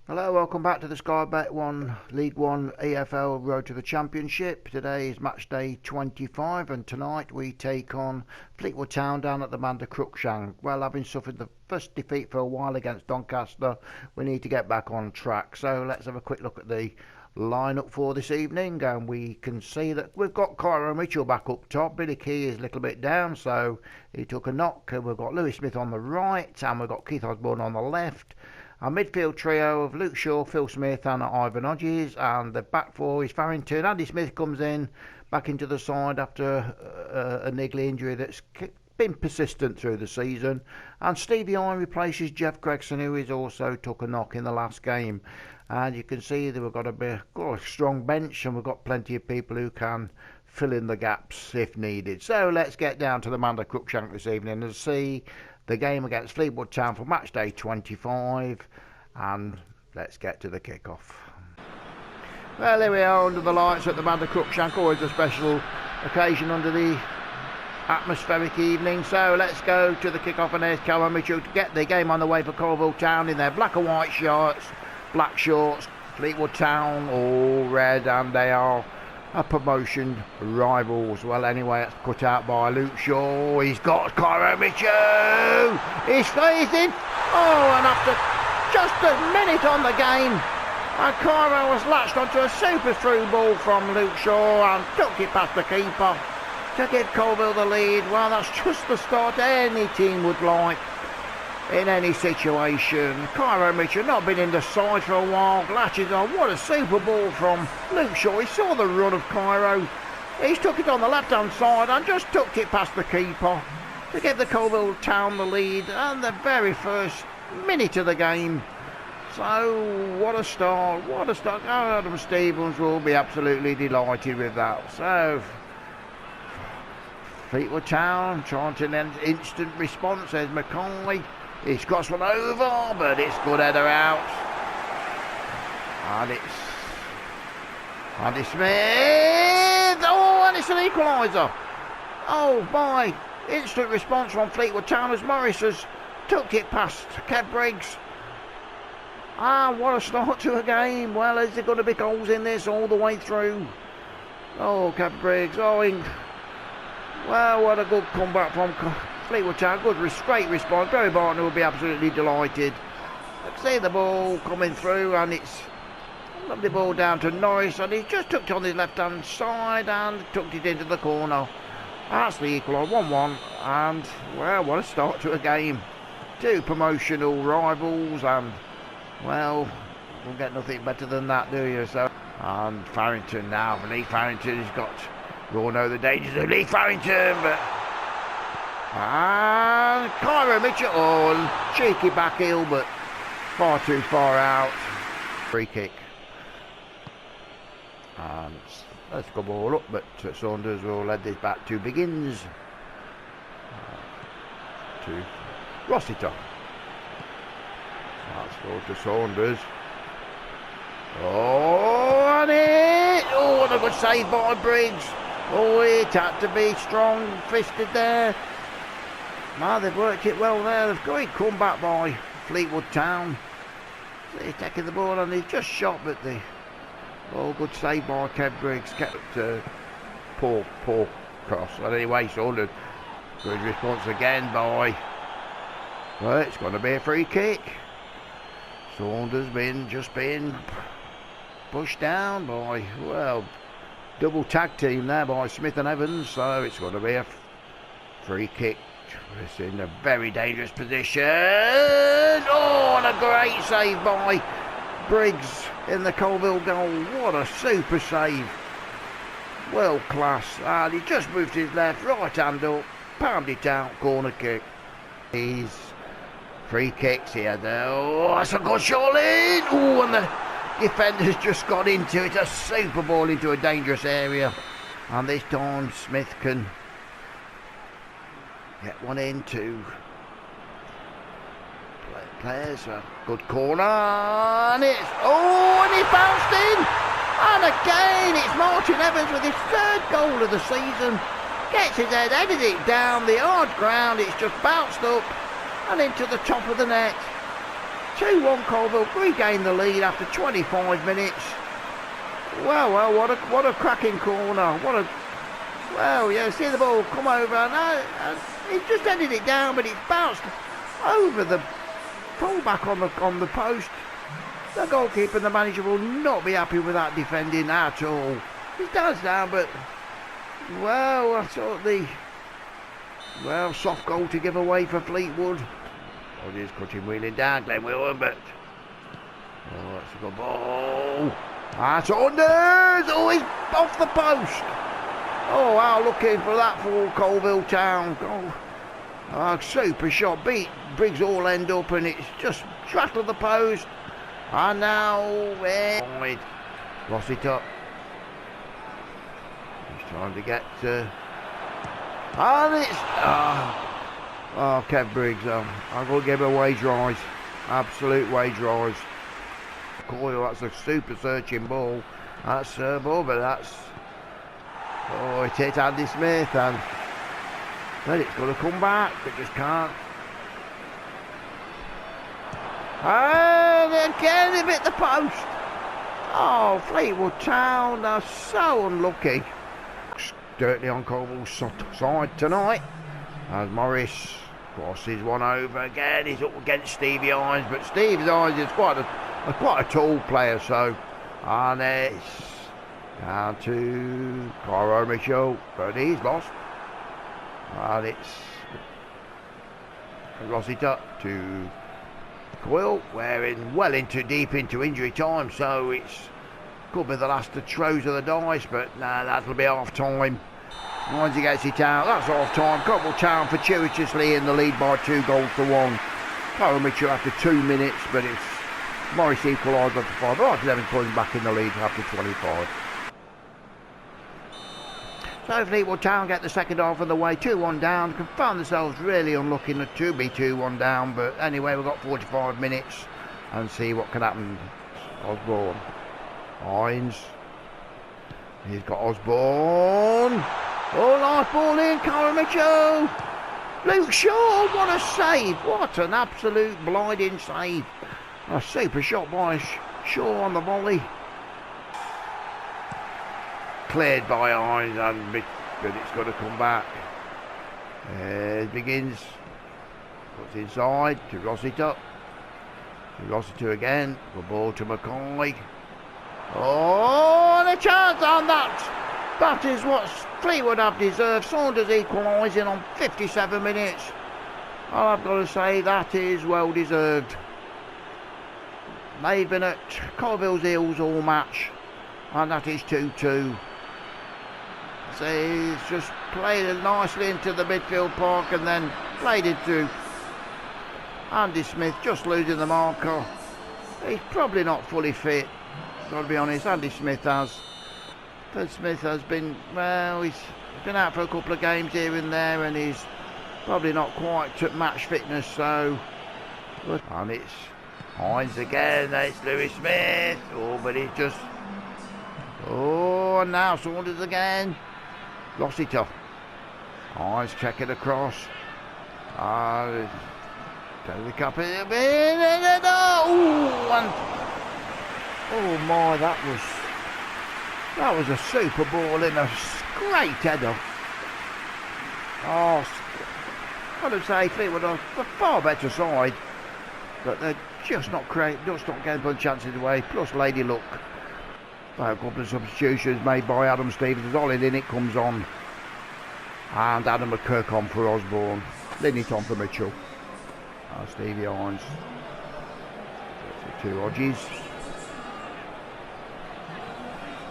Hello, welcome back to the Sky Bet 1 League 1 EFL Road to the Championship. Today is match day 25 and tonight we take on Fleetwood Town down at the Manda Cruikshank. Well, having suffered the first defeat for a while against Doncaster, we need to get back on track. So let's have a quick look at the lineup for this evening, and we can see that we've got Cairo Mitchell back up top. Billy Key is a little bit down, so he took a knock. We've got Lewis Smith on the right and we've got Keith Osborne on the left. Our midfield trio of Luke Shaw, Phil Smith and Ivan Hodges, and the back four is Farrington. Andy Smith comes in back into the side after a niggly injury that's been persistent through the season, and Stevie I replaces Jeff Gregson, who is also took a knock in the last game. And you can see that we've got a strong bench and we've got plenty of people who can fill in the gaps if needed. So let's get down to the Manda Cruikshank this evening and see the game against Fleetwood Town for match day 25, and let's get to the kick-off. Well, here we are under the lights at the Manda Cruikshank, always a special occasion under the atmospheric evening. So let's go to the kick-off, and there's Cairo Mitchell to get the game on the way for Coalville Town in their black and white shirts, black shorts. Fleetwood Town all red, and they are a promotion rivals. Well, anyway, it's cut out by Luke Shaw. He's got Cairo Mitchell. He's in. Oh, and after just a minute on the game, and Cairo was latched onto a super through ball from Luke Shaw and took it past the keeper to give Coalville the lead. Well, that's just the start any team would like in any situation. Cairo Mitchell not been in the side for a while, latches on. What a super ball from Luke Shaw. He saw the run of Cairo. He's took it on the left hand side and just tucked it past the keeper to give the Coalville Town the lead and the very first minute of the game. So what a start, what a start. Adam Stevens will be absolutely delighted with that. So Fleetwood Town trying to lend instant response. There's Mackay. He's crossed one over, but it's good header out. And it's Andy Smith. Oh, and it's an equaliser. Oh, my. Instant response from Fleetwood Town as Morris has took it past Kev Briggs. Ah, what a start to a game. Well, is there going to be goals in this all the way through? Oh, Kev Briggs. Oh, well, what a good comeback from Fleetwood Town. Good, straight response. Barry Barton will be absolutely delighted. See the ball coming through, and it's lovely ball down to Norris, and he just took it on his left-hand side and tucked it into the corner. That's the equaliser, 1-1, and, well, what a start to a game. Two promotional rivals, and, well, you'll get nothing better than that, do you? So, and Farrington now. Lee Farrington has got... We all know the dangers of Lee Farrington, but... And Cairo Mitchell, oh, cheeky back heel, but far too far out. Free kick. And let's go ball up, but Saunders will lead this back to Biggins. To Rossiter. That's go to Saunders. Oh, and it! Oh, what a good save by Briggs. Oh, it had to be strong-fisted there. Now they've worked it well there. They've got a comeback by Fleetwood Town. He's taking the ball and he's just shot, but the good save by Kev Briggs. Kept poor cross. But anyway, Saunders, good response again by. Well, it's going to be a free kick. Saunders just been pushed down by, well, double tag team there by Smith and Evans. So it's going to be a free kick. It's in a very dangerous position. Oh, and a great save by Briggs in the Coalville goal. What a super save. World class. And he just moved his left, right hand up, palmed it out, corner kick. He's free kicks here. Oh, that's a good shot in. Oh, and the defender's just got into it. A super ball into a dangerous area. And this time Smith can get one into players. A good corner, and it's and he bounced in, and again it's Martin Evans with his third goal of the season. Gets his head, headed it down the hard ground. It's just bounced up and into the top of the net. 2-1 Coalville regain the lead after 25 minutes. Well, what a cracking corner. Well, yeah, see the ball come over, and he just ended it down, but it bounced over the fullback on the post. The goalkeeper and the manager will not be happy with that defending at all. He does down, but well, I thought soft goal to give away for Fleetwood. Oh, he's cutting wheeling down, Glenn Wilson, but that's a good ball. That's Saunders. Oh, he's off the post. Oh, wow, looking for that for Coalville Town. Super shot, beat Briggs all end up, and it's just rattled the post. And now lost it up. He's trying to get and it's Kev Briggs. I'm going to give him a wage rise, absolute wage rise. Coyle, that's a super searching ball. That's ball, but that's it hit Andy Smith, and then it's going to come back, but just can't. And again, he hit the post. Oh, Fleetwood Town are so unlucky. Dirtly on Coalville's side tonight, as Morris crosses one over again. He's up against Stevie Hines, but Stevie Hines is quite a tall player, so, and it's down to Cairo Mitchell, but he's lost. And it's lost it up to Quill, wearing well deep into injury time, so it's could be the last of throws of the dice, but nah, that'll be half time. Once he gets it out, that's half time. Coalville Town fortuitously in the lead by 2-1. Cairo Mitchell after 2 minutes, but it's Morris equalised after 5. Right, 11 points back in the lead after 25. So Fleetwood Town get the second half of the way, 2-1 down, can find themselves really unlucky to be 2-1 down, but anyway, we've got 45 minutes and see what can happen. Osborne, Hines, he's got Osborne, oh, nice ball in, Cairo Mitchell, Luke Shaw, what a save, what an absolute blinding save, a super shot by Shaw on the volley. Cleared by Hines, but it's got to come back. It begins, puts inside to Rossiter. To Rossiter again. Good ball to McCoy. Oh, and a chance on that. That is what Fleetwood have deserved. Saunders equalising on 57 minutes. I've got to say that is well deserved. They've been at Coalville's heels all match, and that is 2-2. So he's just played it nicely into the midfield park and then played it to Andy Smith, just losing the marker. He's probably not fully fit, got to be honest. Andy Smith has. But Smith has been, well, he's been out for a couple of games here and there, and he's probably not quite to match fitness, so. And it's Hines again, it's Lewis Smith. Oh, but he's just. Oh, and now Saunders again. Lost it up. Hines checking across. Take the cup in a bit. Oh my, that was a super ball in, a great header. Oh, I've got to say Fleetwood are a far better side, but they're just not getting good chances away. Plus Lady Luck. A couple of substitutions made by Adam Stevens. Ollie Linnett comes on, and Adam McKirk on for Osborne. Linnett on for Mitchell. Stevie Hines. Two Hodges.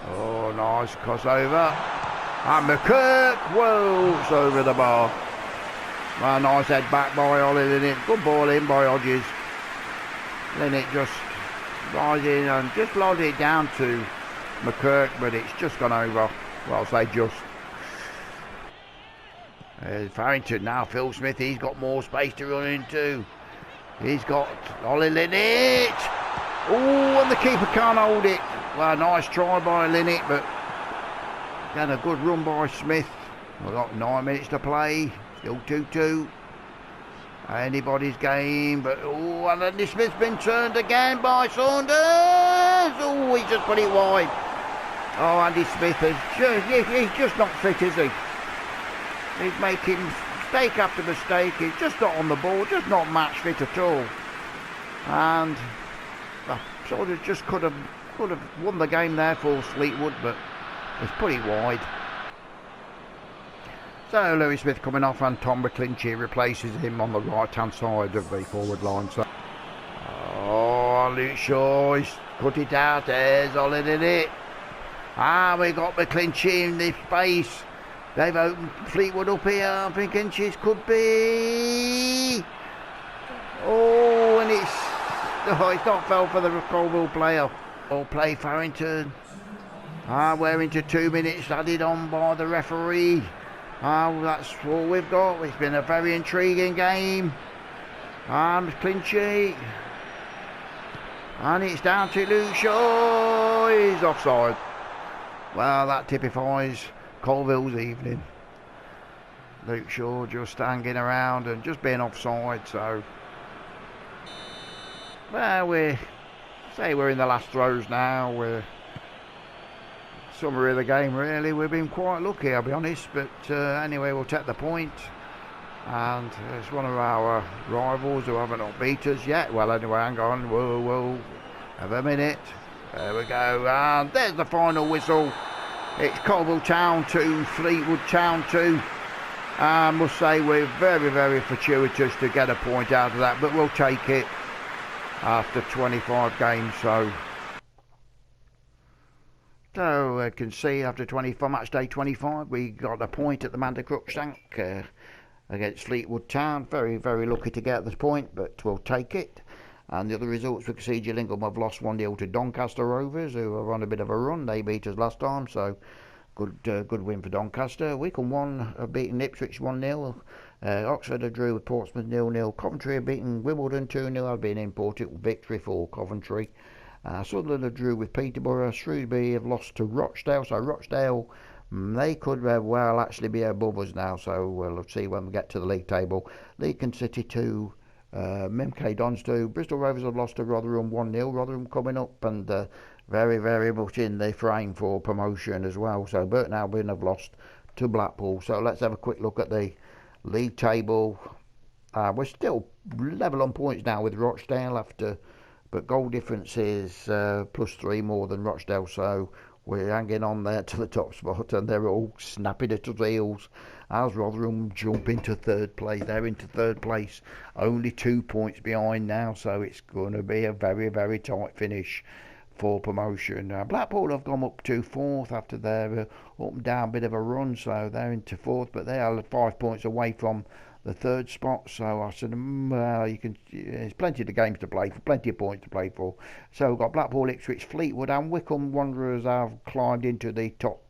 Oh, nice crossover. And McKirk, whoa, it's over the bar. Well, nice head back by Ollie Linnett. Good ball in by Hodges. Linnett just rising and just lobbed it down to McKirk, but it's just gone over. Well, I'll say just. Farrington now, Phil Smith, he's got more space to run into. He's got Ollie Linnett. Oh, and the keeper can't hold it. Well, nice try by Linnett, but then a good run by Smith. We've got 9 minutes to play, still 2-2. Anybody's game, but oh, and Andy Smith's been turned again by Saunders. Oh, he's just put it wide. Oh, Andy Smith he's just not fit, is he? He's making mistake after mistake. He's just not on the ball, just not match fit at all. And Saunders just could have won the game there for Fleetwood, but he's put it wide. So Louis Smith coming off, and Tom McClinchy replaces him on the right hand side of the forward line. So, oh, Luke Shaw, he's cut it out. There's Olin in it. Ah, we got McClinchy in the face. They've opened Fleetwood up here. I'm thinking inches could be. Oh, and it's not fell for the Coalville player. All play Farrington. Ah, we're into 2 minutes added on by the referee. That's all we've got. It's been a very intriguing game. Clinchy. And it's down to Luke Shaw. He's offside. Well, that typifies Coalville's evening. Luke Shaw just hanging around and just being offside. So, well, we're in the last throws now. We're summary of the game, really. We've been quite lucky, I'll be honest, but anyway, we'll take the point. And it's one of our rivals who haven't not beat us yet. Well, anyway, hang on, whoa, have a minute. There we go, and there's the final whistle. It's Coalville Town 2, Fleetwood Town 2. I must say we're very, very fortuitous to get a point out of that, but we'll take it after 25 games. So I can see after match day 25, we got a point at the Manda Crookshank against Fleetwood Town. Very, very lucky to get this point, but we'll take it. And the other results, we can see Gillingham have lost 1-0 to Doncaster Rovers, who are on a bit of a run. They beat us last time, so good win for Doncaster. Wycombe 1 have beaten Ipswich 1-0. Oxford have drew with Portsmouth 0-0. Coventry have beaten Wimbledon 2-0. Have been an important victory for Coventry. Sunderland have drew with Peterborough. Shrewsbury have lost to Rochdale. So Rochdale, they could well actually be above us now. So we'll see when we get to the league table. League City 2, MK Dons 2. Bristol Rovers have lost to Rotherham 1-0. Rotherham coming up and very, very much in the frame for promotion as well. So Burton Albion have lost to Blackpool. So let's have a quick look at the league table. We're still level on points now with Rochdale but goal difference is +3 more than Rochdale, so we're hanging on there to the top spot, and they're all snapping at us heels as Rotherham jump into third place. They're into third place, only 2 points behind now, so it's going to be a very, very tight finish for promotion. Blackpool have gone up to 4th after their up and down bit of a run, so they're into 4th, but they are 5 points away from the 3rd spot. So I said, well, there's plenty of games to play for, plenty of points to play for. So we've got Blackpool, Ipswich, Fleetwood and Wycombe Wanderers have climbed into the top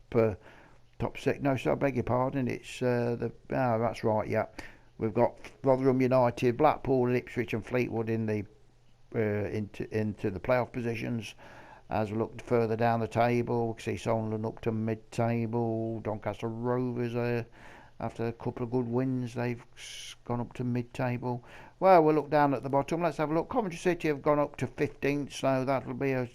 6. No, so I beg your pardon, it's that's right, yeah. We've got Rotherham United, Blackpool, Ipswich and Fleetwood in the into the playoff positions. As we look further down the table, we can see Sunderland up to mid-table. Doncaster Rovers after a couple of good wins, they've gone up to mid-table. Well, we'll look down at the bottom. Let's have a look. Coventry City have gone up to 15th, so that'll be a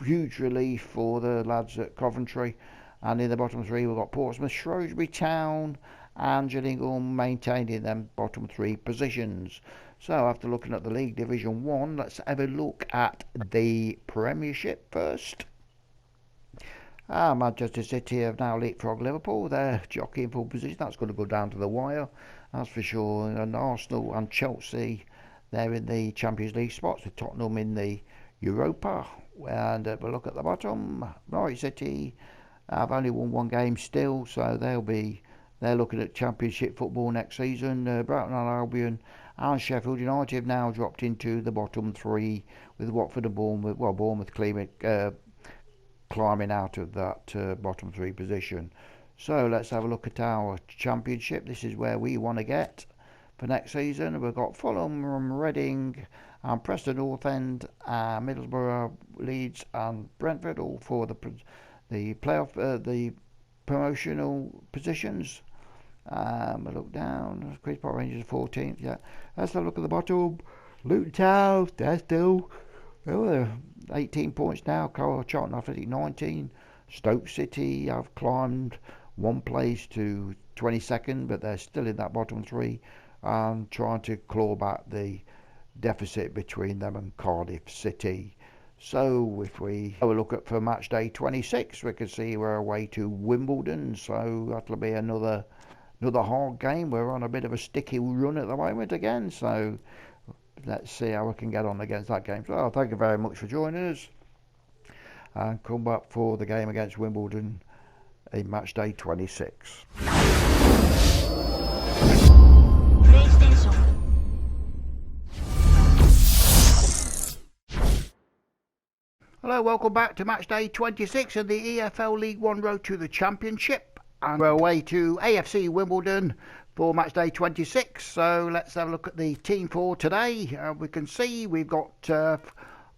huge relief for the lads at Coventry. And in the bottom 3, we've got Portsmouth, Shrewsbury Town and Gillingham maintaining them bottom 3 positions. So after looking at the League Division 1, let's have a look at the Premiership first. Manchester City have now leapfrogged Liverpool. They're jockeying for position. That's going to go down to the wire, that's for sure. And Arsenal and Chelsea, they're in the Champions League spots, with Tottenham in the Europa. And we'll look at the bottom. Norwich City have only won 1 game still, so they're looking at Championship football next season. Brighton and Albion and Sheffield United have now dropped into the bottom 3, with Watford and Bournemouth. Well, Bournemouth climbing out of that bottom 3 position. So let's have a look at our Championship. This is where we want to get for next season. We've got Fulham, Reading and Preston North End, Middlesbrough, Leeds and Brentford, all for the playoff, the promotional positions. We look down. Chris Pot Rangers 14th. Yeah. Let's have a look at the bottom. Luton Town, they're still 18 points now. Charlton Athletic 19. Stoke City have climbed one place to 22nd, but they're still in that bottom three and trying to claw back the deficit between them and Cardiff City. So if we have a look at for match day 26, we can see we're away to Wimbledon, so that'll be another hard game. We're on a bit of a sticky run at the moment again, so let's see how we can get on against that game. So thank you very much for joining us, and come back for the game against Wimbledon in match day 26. Hello, welcome back to match day 26 of the EFL League 1 Road to the Championship, and we're away to AFC Wimbledon for match day 26. So let's have a look at the team for today. We can see we've got a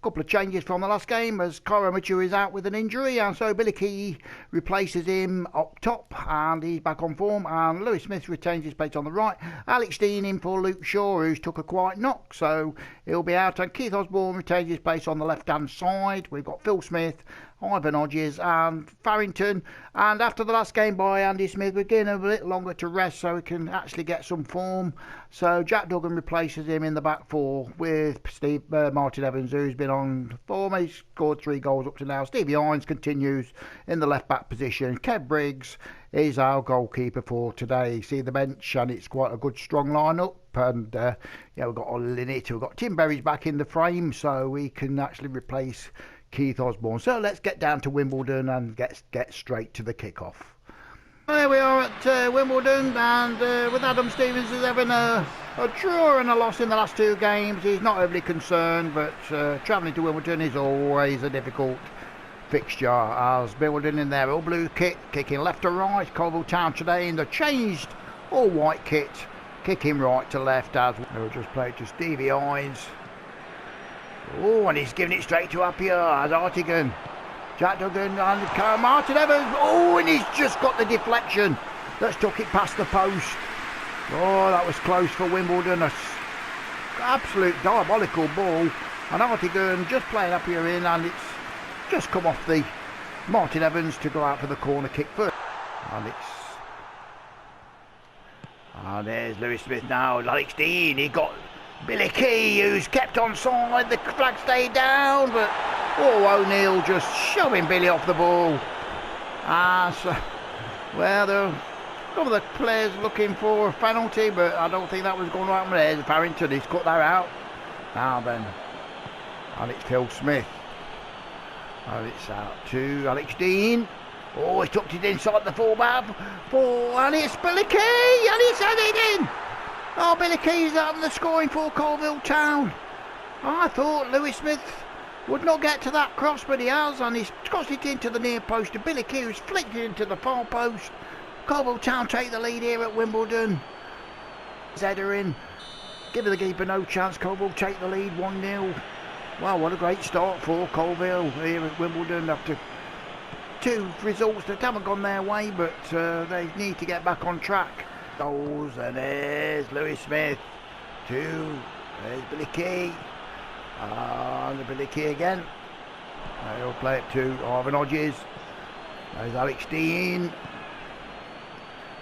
couple of changes from the last game, as Kyra Mitchell is out with an injury, and so Billy Key replaces him up top and he's back on form, and Lewis Smith retains his place on the right. Alex Dean in for Luke Shaw, who's took a quiet knock, so he'll be out, and Keith Osborne retains his place on the left hand side. We've got Phil Smith, Ivan Hodges and Farrington, and after the last game by Andy Smith, we're getting a bit longer to rest so we can actually get some form. So Jack Duggan replaces him in the back four with Martin Evans, who's been on form. He's scored 3 goals up to now. Stevie Hines continues in the left back position. Kev Briggs is our goalkeeper for today. See the bench, and it's quite a good strong lineup. And we've got all in it. We've got Tim Berry's back in the frame, so we can actually replace Keith Osborne. So let's get down to Wimbledon and get straight to the kick-off. There we are at Wimbledon, and with Adam Stevens having a draw and a loss in the last 2 games, he's not overly concerned, but travelling to Wimbledon is always a difficult fixture, as Wimbledon in their all-blue kit, kicking left to right. Coalville Town today in the changed all-white kit, kicking right to left, as we'll just play it to Stevie Hines. Oh, and he's giving it straight to up here as Artigan. Jack Duggan and Martin Evans. Oh, and he's just got the deflection that's took it past the post. Oh, that was close for Wimbledon. An absolute diabolical ball. And Artigan just playing up here in, and it's just come off the Martin Evans to go out for the corner kick first. And there's Lewis Smith now. Alex Dean, he got Billy Key, who's kept on side. The flag stayed down, but O'Neill just shoving Billy off the ball. There are some of the players looking for a penalty, but I don't think that was going to happen. There's Farrington, he's cut that out. Now then, and it's Phil Smith. And it's out to Alex Dean. Oh, he tucked it inside the fullback. And it's Billy Key, and he's had it in. Oh, Billy Key's out in the scoring for Coalville Town. I thought Lewis Smith would not get to that cross, but he has, and he's crossed it into the near post to Billy Key, who's flicked it into the far post. Coalville Town take the lead here at Wimbledon. Header in, giving the keeper no chance. Coalville take the lead 1-0. Wow, what a great start for Coalville here at Wimbledon after 2 results that haven't gone their way, but they need to get back on track. Goals, and there's Lewis Smith. 2, there's Billy Key. And Billy Key again. He'll play it to Ivan Hodges. There's Alex Dean.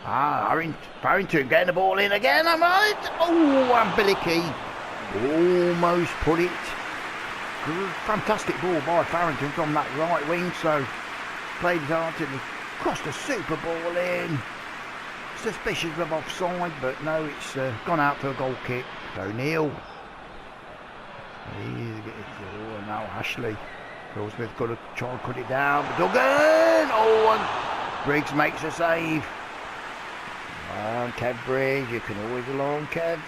Farrington getting the ball in again. I'm right. Oh, and Billy Key almost put it. Fantastic ball by Farrington from that right wing. So played it hard and he crossed a super ball in. Suspicious of offside, but no, it's gone out for a goal kick. O'Neill. Now Ashley. Phil Smith got to try and cut it down. Duggan! Oh, and Briggs makes a save. And Kev Briggs, you can always rely on Kev.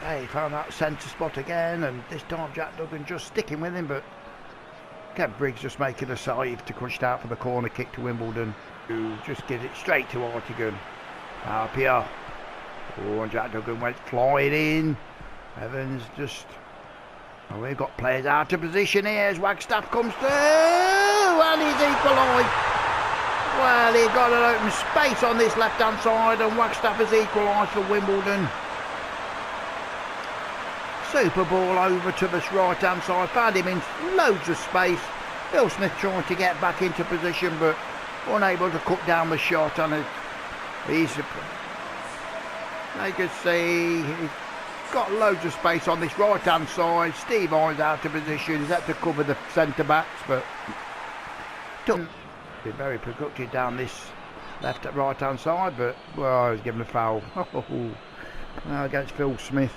Hey, he found that centre spot again, and this time Jack Duggan just sticking with him, but Kev Briggs just making a save to crush it out for the corner kick to Wimbledon, who just gives it straight to Artigan. Up here. Oh, and Jack Duggan went flying in. Evans just... Oh, we've got players out of position here as Wagstaff comes through, and he's equalised. Well, he got an open space on this left-hand side, and Wagstaff has equalised for Wimbledon. Super ball over to this right-hand side, found him in loads of space. Bill Smith trying to get back into position, but unable to cut down the shot. And he's, you can see, he's got loads of space on this right-hand side. Steve Hines out of position. He's had to cover the centre-backs, but been very productive down this left and right-hand side. But well, he's given a foul against Phil Smith.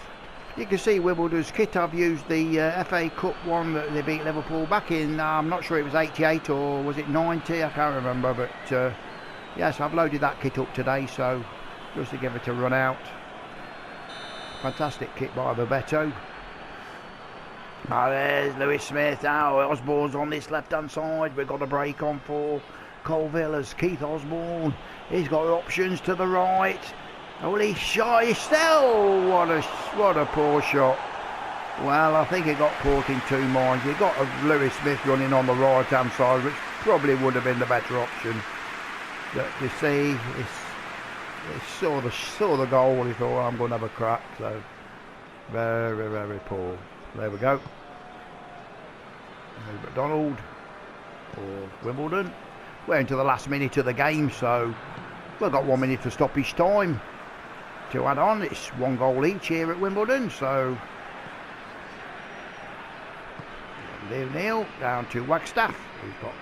You can see Wimbledon's kit. I've used the FA Cup one that they beat Liverpool back in, I'm not sure it was 88 or was it 90, I can't remember, but yes, I've loaded that kit up today, so just to give it a run out. Fantastic kit by Bebeto. There's Lewis Smith now. Osborne's on this left hand side. We've got a break on for Coalville as Keith Osborne. He's got options to the right. Holy shot, he's still, what a poor shot. Well, I think he got caught in two minds. He got Lewis Smith running on the right hand side, which probably would have been the better option. But you see, he saw the goal, he thought, I'm going to have a crack. So very, very poor. There we go. McDonald for Wimbledon. We're into the last minute of the game, so we've got 1 minute for stoppage time to add on. It's 1 goal each here at Wimbledon, so 0-0 down to Wagstaff. We've got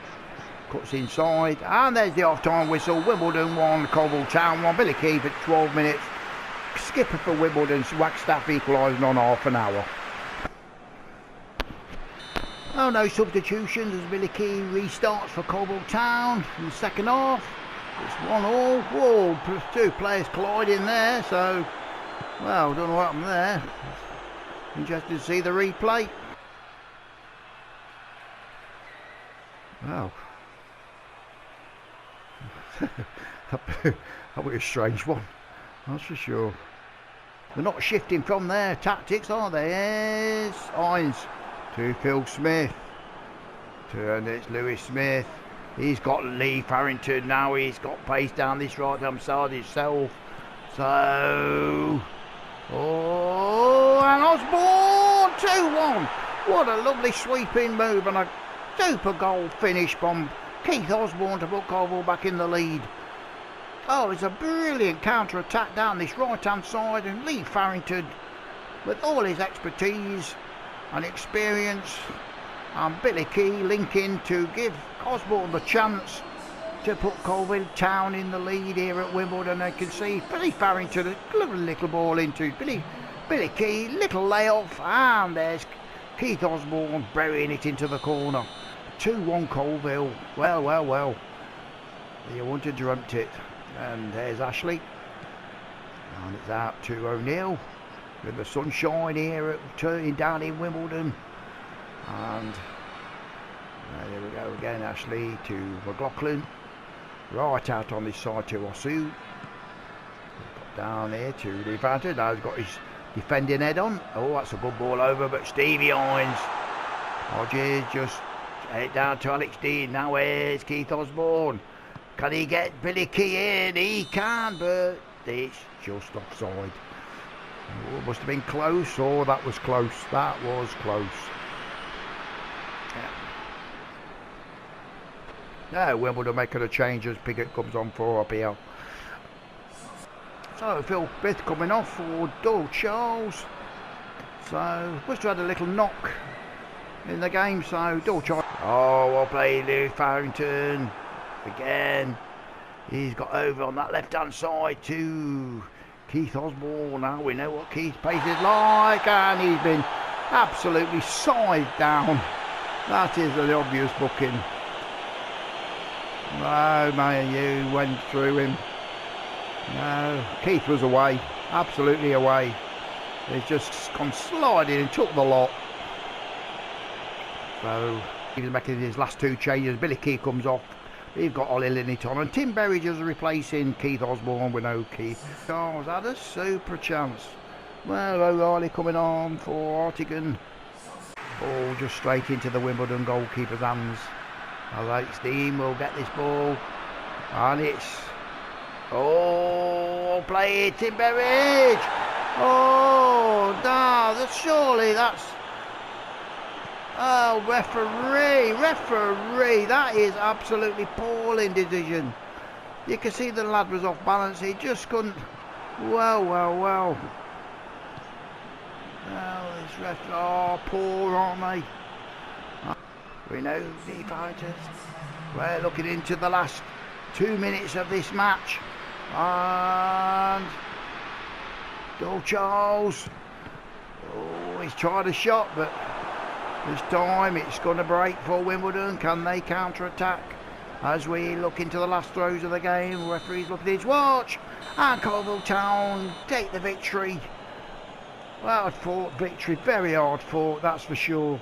cuts inside, and there's the half-time whistle. Wimbledon 1, Coalville Town 1. Billy Keefe at 12 minutes. Skipper for Wimbledon, Wagstaff equalising on half an hour. Oh, no substitutions as Billy Key restarts for Coalville Town in the second half. It's 1-1. Whoa, two players colliding there, so, well, don't know what happened there. Interested to see the replay. Wow. That was a strange one, that's for sure. They're not shifting from their tactics, are they? Yes, Hines to Phil Smith. And it's Lewis Smith. He's got Lee Farrington now. He's got pace down this right hand side himself. So, and Osborne 2-1. What a lovely sweeping move and a super goal finish from Keith Osborne to put Coalville back in the lead. Oh, it's a brilliant counter attack down this right hand side, and Lee Farrington, with all his expertise and experience, and Billy Key linking to give Osborne the chance to put Coalville Town in the lead here at Wimbledon. I can see Billy Farrington, a little ball into Billy Key, little layoff, and there's Keith Osborne burying it into the corner. 2-1 Coalville. Well. You wouldn't have dreamt it. And there's Ashley. And it's out to O'Neill with the sunshine here turning down in Wimbledon. And there we go again, Ashley to McLaughlin. Right out on this side to Osu. Got down here to Levanter. Now he's got his defending head on. Oh, that's a good ball over, but Stevie Hines. Hodges just head down to Alex Dean. Now here's Keith Osborne. Can he get Billy Key in? He can, but it's just offside. Oh, must have been close. Oh, that was close. That was close. Yeah, Wimbledon making a change as Piggott comes on for RPL. So Phil Smith coming off for Doyle Charles. So must have had a little knock in the game. So Doyle Charles. Oh, well played, Lee Farrington. Again, he's got over on that left-hand side to Keith Osborne. Now we know what Keith's pace is like, and he's been absolutely side down. That is an obvious booking. No, man, you went through him. No, Keith was away, absolutely away. He's just gone sliding and took the lot. So he was making his last two changes. Billy Key comes off. We've got Ollie Linnington and Tim Berridge's replacing Keith Osborne. We know Keith Charles had a super chance. Well, O'Reilly coming on for Artigan. Ball just straight into the Wimbledon goalkeeper's hands. Alex Dean will get this ball. And it's... Oh, play it in Berridge. Oh, no, surely that's... Oh, referee, that is absolutely appalling decision. You can see the lad was off balance, he just couldn't... Well. Well, this ref... Oh, poor, aren't they? We know the fighters. We're looking into the last 2 minutes of this match. And... Bill Charles. Oh, he's tried a shot, but this time it's going to break for Wimbledon. Can they counter-attack? As we look into the last throws of the game, referee's looking at his watch. And Coalville Town take the victory. Well, hard fought victory, very hard fought, that's for sure.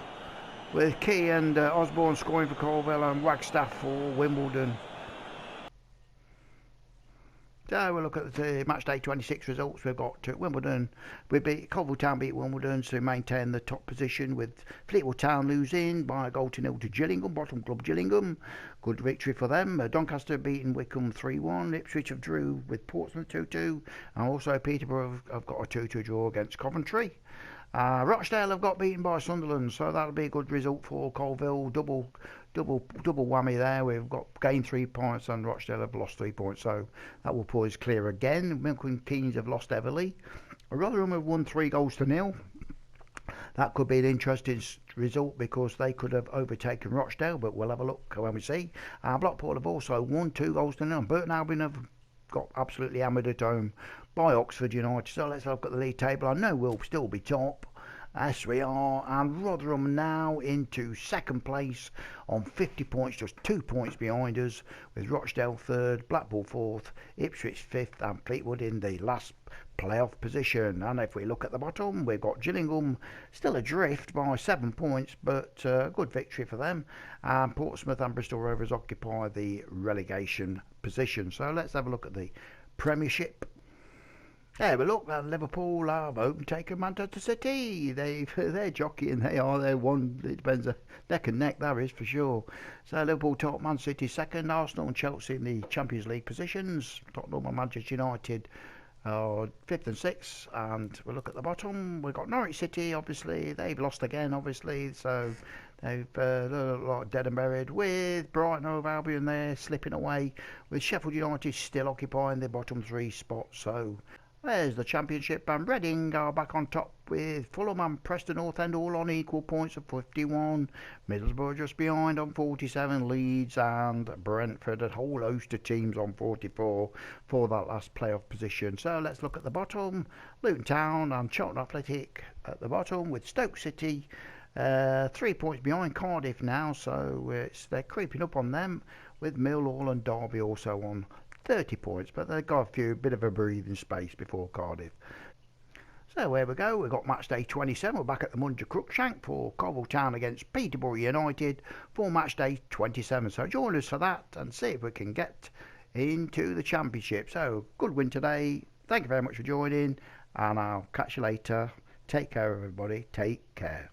With Key and Osborne scoring for Coalville and Wagstaff for Wimbledon. So we'll look at the Matchday 26 results. We've got Wimbledon. Coalville Town beat Wimbledon to maintain the top position, with Fleetwood Town losing by a goal to nil to Gillingham, bottom club Gillingham. Good victory for them. Doncaster beating Wycombe 3-1. Ipswich have drew with Portsmouth 2-2. And also Peterborough have got a 2-2 draw against Coventry. Rochdale have got beaten by Sunderland, so that'll be a good result for Coalville. Double whammy there. We've got gained 3 points and Rochdale have lost 3 points, so that will put us clear again. Milton Keynes have lost heavily. Rotherham have won 3-0. That could be an interesting result because they could have overtaken Rochdale, but we'll have a look when we see. Blackpool have also won 2-0. Burton Albion have got absolutely hammered at home by Oxford United. So let's look at the league table. I know we'll still be top. Yes, we are. And Rotherham now into second place on 50 points, just 2 points behind us, with Rochdale third, Blackpool fourth, Ipswich fifth, and Fleetwood in the last playoff position. And if we look at the bottom, we've got Gillingham still adrift by 7 points, but good victory for them. And Portsmouth and Bristol Rovers occupy the relegation position. So let's have a look at the Premiership. Yeah, but look, Liverpool have overtaken Manchester City. They're jockeying. They're one. It depends. Neck and neck, that is for sure. So Liverpool top, Man City second, Arsenal and Chelsea in the Champions League positions. Tottenham and Manchester United fifth and sixth. And we'll look at the bottom. We've got Norwich City. Obviously, they've lost again. Obviously, so they've like dead and buried. With Brighton and Albion there slipping away. With Sheffield United still occupying the bottom 3 spots. So there's the Championship, and Reading are back on top with Fulham and Preston North End all on equal points of 51. Middlesbrough just behind on 47. Leeds and Brentford, a whole host of teams on 44 for that last playoff position. So let's look at the bottom. Luton Town and Charlton Athletic at the bottom, with Stoke City 3 points behind Cardiff now, so they're creeping up on them, with Millwall and Derby also on 30 points, but they've got a bit of a breathing space before Cardiff. So here we go, we've got match day 27. We're back at the Munger Crookshank for Coalville Town against Peterborough United for match day 27. So join us for that and see if we can get into the Championship. So good win today. Thank you very much for joining, and I'll catch you later. Take care, everybody. Take care.